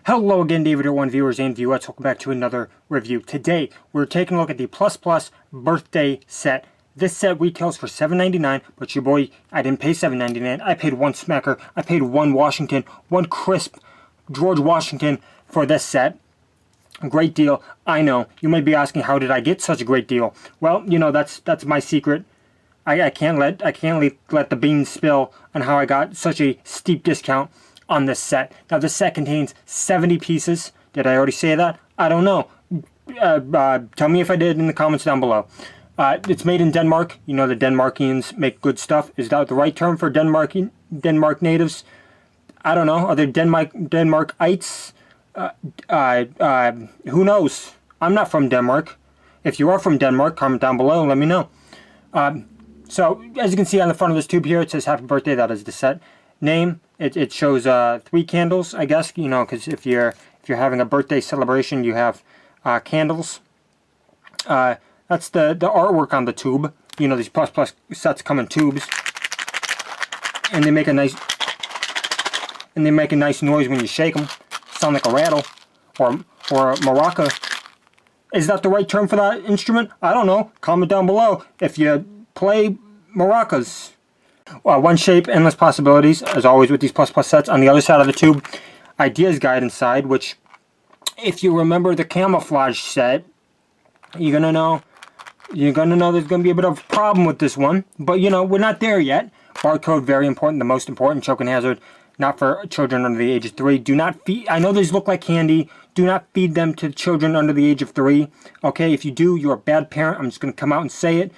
Hello again, David01 viewers and viewettes. Welcome back to another review. Today, we're taking a look at the Plus Plus birthday set. This set retails for $7.99, but your boy, I didn't pay $7.99. I paid one smacker. I paid one Washington, one crisp George Washington for this set. Great deal. I know. You might be asking, how did I get such a great deal? Well, you know, that's my secret. I can't let the beans spill on how I got such a steep discount on this set. Now, this set contains 70 pieces. Did I already say that? I don't know. Tell me if I did in the comments down below. It's made in Denmark. You know the Denmarkians make good stuff. Is that the right term for Denmark natives? I don't know. Are they Denmarkites? Who knows? I'm not from Denmark. If you are from Denmark, comment down below and let me know. So, as you can see on the front of this tube here, it says Happy Birthday. That is the set name. It shows 3 candles, I guess, you know, because if you're having a birthday celebration, you have candles. That's the artwork on the tube. You know, these Plus Plus sets come in tubes, and they make a nice noise when you shake them. Sound like a rattle or a maraca. Is that the right term for that instrument? I don't know. Comment down below if you play maracas. One shape, endless possibilities, as always with these Plus Plus sets. On the other side of the tube, ideas guide inside, which, if you remember the camouflage set, you're gonna know there's gonna be a bit of a problem with this one. But you know, we're not there yet. Barcode, very important, the most important. Choking hazard, not for children under the age of 3. Do not feed. I know these look like candy. Do not feed them to children under the age of 3. Okay, if you do, you're a bad parent. I'm just gonna come out and say it.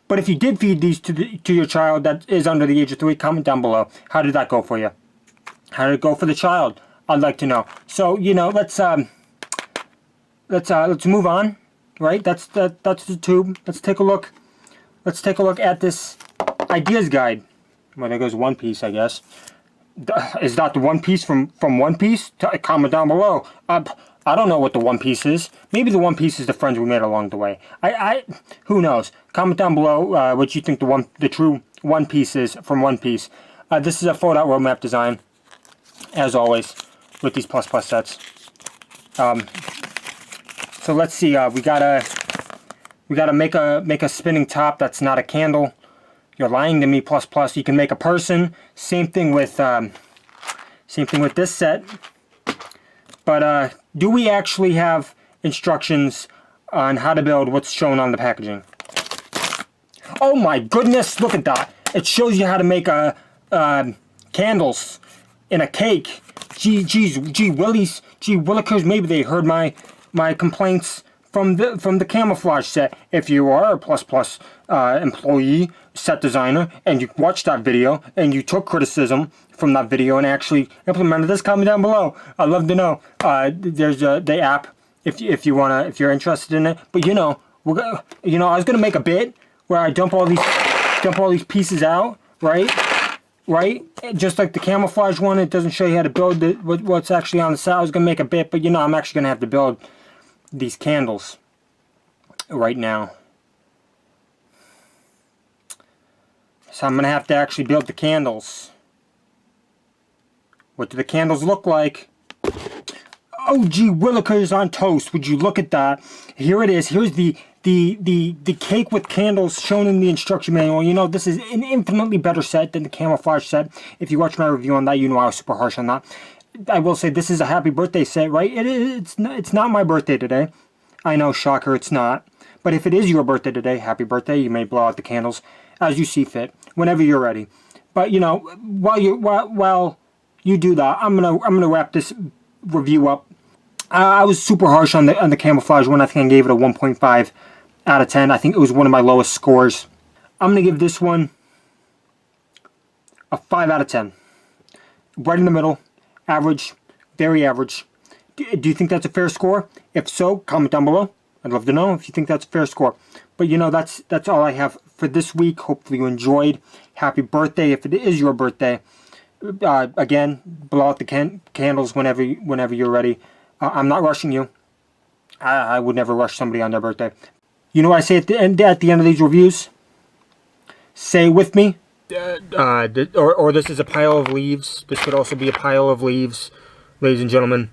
But if you did feed these to your child that is under the age of 3, comment down below. How did that go for you? How did it go for the child? I'd like to know. So, you know, let's move on. Right? That's the tube. Let's take a look. Let's take a look at this ideas guide. Well, there goes One Piece, I guess. Is that the One Piece from One Piece? Comment down below. I don't know what the One Piece is. Maybe the One Piece is the friends we made along the way. Who knows? Comment down below what you think the true One Piece is from One Piece. This is a fold-out roadmap design, as always, with these Plus Plus sets. So let's see. We gotta make a spinning top that's not a candle. You're lying to me, Plus Plus. You can make a person. Same thing with this set. But do we actually have instructions on how to build what's shown on the packaging? Oh my goodness, look at that. It shows you how to make candles in a cake. Gee willikers, maybe they heard my complaints from the camouflage set. If you are a Plus Plus employee, set designer, and you watched that video and you took criticism from that video and actually implemented this, comment down below. I'd love to know. There's the app if you're interested in it. But you know, I was gonna make a bit where I dump all these pieces out, right? Just like the camouflage one, it doesn't show you how to build what's actually on the side. I was gonna make a bit, but you know, I'm actually gonna have to build these candles right now. So I'm gonna have to actually build the candles. What do the candles look like? Oh gee willikers on toast, would you look at that? Here it is. Here's the cake with candles shown in the instruction manual. You know, this is an infinitely better set than the camouflage set. If you watch my review on that, you know I was super harsh on that. I will say this is a happy birthday set, right? It's not my birthday today. I know, shocker, it's not. But if it is your birthday today, happy birthday. You may blow out the candles as you see fit, whenever you're ready. But you know, while you do that, I'm gonna wrap this review up. I was super harsh on the camouflage one. I think I gave it a 1.5 out of 10. I think it was one of my lowest scores. I'm gonna give this one a 5 out of 10. Right in the middle, average, very average. Do you think that's a fair score? If so, comment down below. I'd love to know if you think that's a fair score. But you know, that's all I have for this week. Hopefully you enjoyed. Happy birthday if it is your birthday. Again, blow out the candles whenever you're ready. I'm not rushing you. I would never rush somebody on their birthday. You know what I say at the end of these reviews? Say it with me. Or this is a pile of leaves. This could also be a pile of leaves. Ladies and gentlemen,